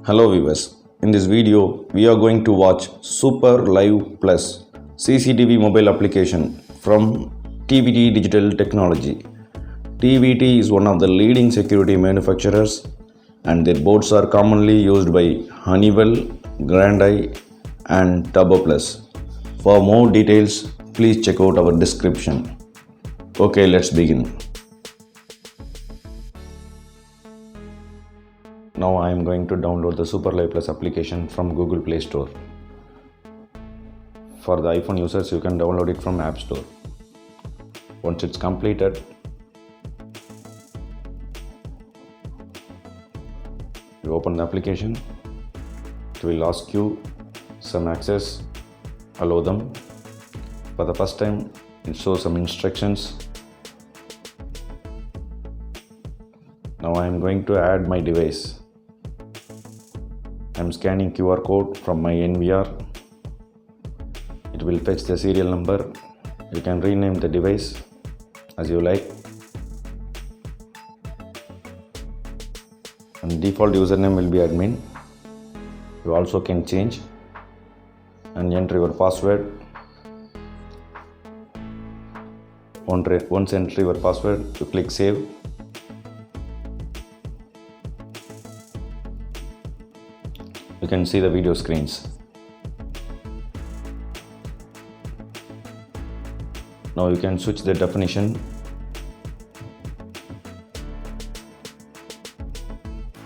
Hello viewers, in this video we are going to watch Superliveplus CCTV mobile application from TVT Digital Technology. TVT is one of the leading security manufacturers and their boards are commonly used by Honeywell, Grandeye and TURBO PLUS. For more details, please check out our description. Okay, let's begin. Now I am going to download the Superliveplus application from Google Play Store. For the iPhone users, you can download it from App Store. Once it's completed, you open the application. It will ask you some access, allow them. For the first time, it shows some instructions. Now I am going to add my device. I am scanning QR code from my NVR. It will fetch the serial number. You can rename the device as you like. And default username will be admin. You also can change and enter your password. Once enter your password, you click save. You can see the video screens. Now you can switch the definition.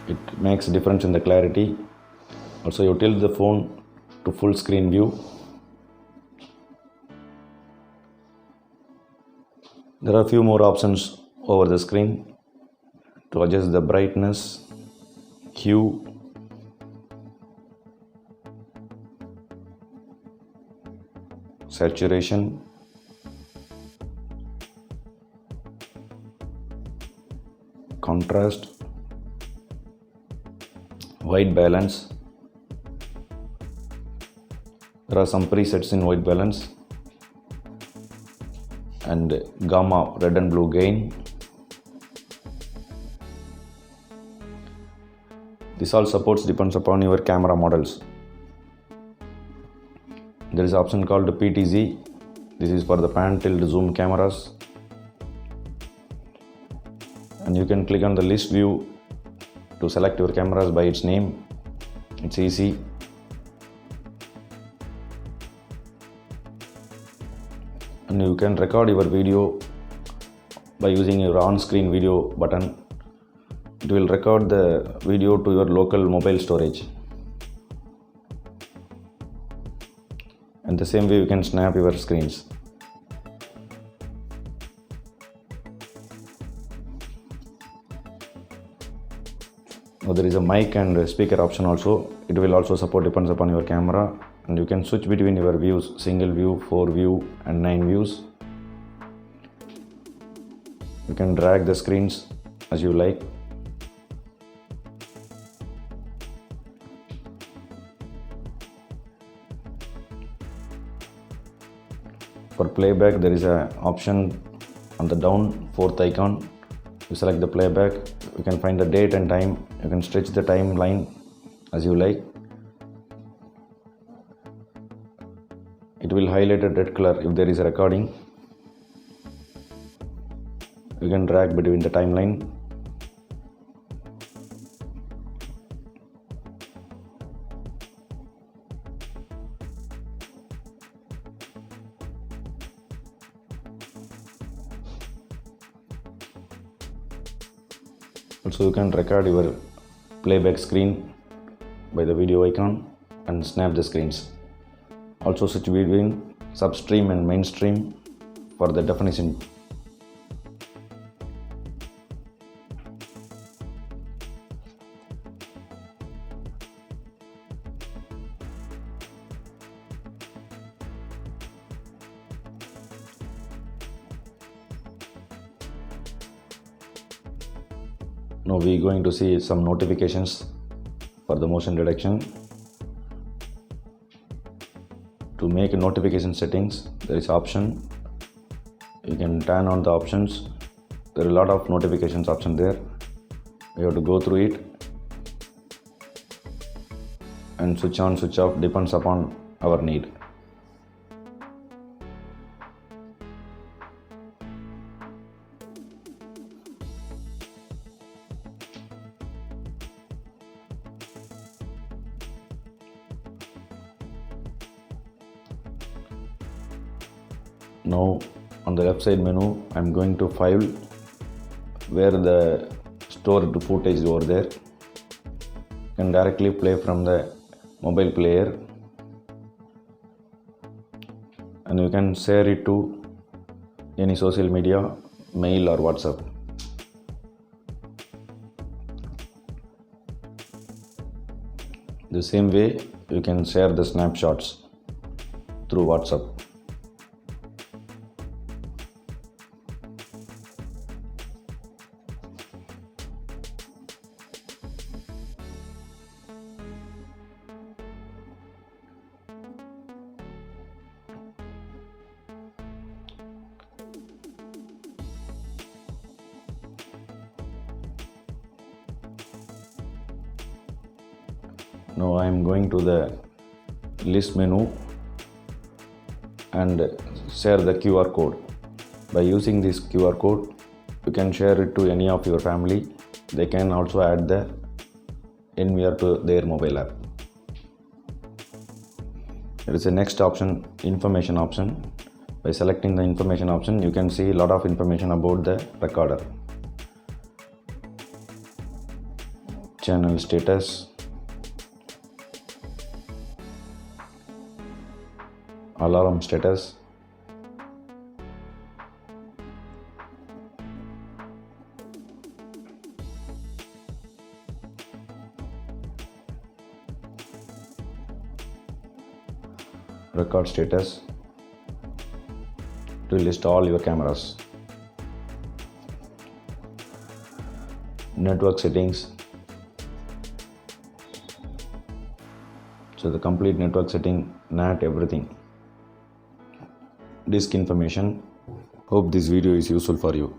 It makes a difference in the clarity. Also, you tilt the phone to full screen view. There are a few more options over the screen to adjust the brightness, hue, saturation, contrast, white balance. There are some presets in white balance and gamma, red and blue gain. This all supports depends upon your camera models. There is an option called PTZ. This is for the pan tilt zoom cameras. And you can click on the list view to select your cameras by its name. It's easy. And you can record your video by using your on-screen video button. It will record the video to your local mobile storage. And the same way you can snap your screens. Now there is a mic and speaker option also. It will also support depends upon your camera, and you can switch between your views, single view, 4 view and 9 views. You can drag the screens as you like. For playback, there is an option on the down 4th icon. You select the playback. You can find the date and time. You can stretch the timeline as you like. It will highlight a red color if there is a recording. You can drag between the timeline. Also, you can record your playback screen by the video icon and snap the screens. Also, switch between substream and mainstream for the definition. Now we are going to see some notifications for the motion detection. To make notification settings, there is option. You can turn on the options. There are a lot of notifications option there. We have to go through it and switch on, switch off depends upon our need. Now on the left side menu, I am going to file where the stored footage is over there. You can directly play from the mobile player and you can share it to any social media, mail or WhatsApp. The same way you can share the snapshots through WhatsApp. Now I am going to the list menu and share the QR code. By using this QR code, you can share it to any of your family. They can also add the NVR to their mobile app. There is a next option, information option. By selecting the information option, you can see a lot of information about the recorder. Channel status, alarm status, record status, to list all your cameras, network settings, so the complete network setting, NAT, everything. Disk information. Hope this video is useful for you.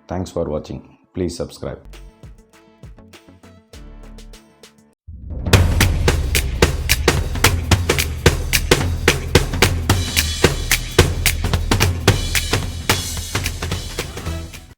Thanks for watching. Please subscribe.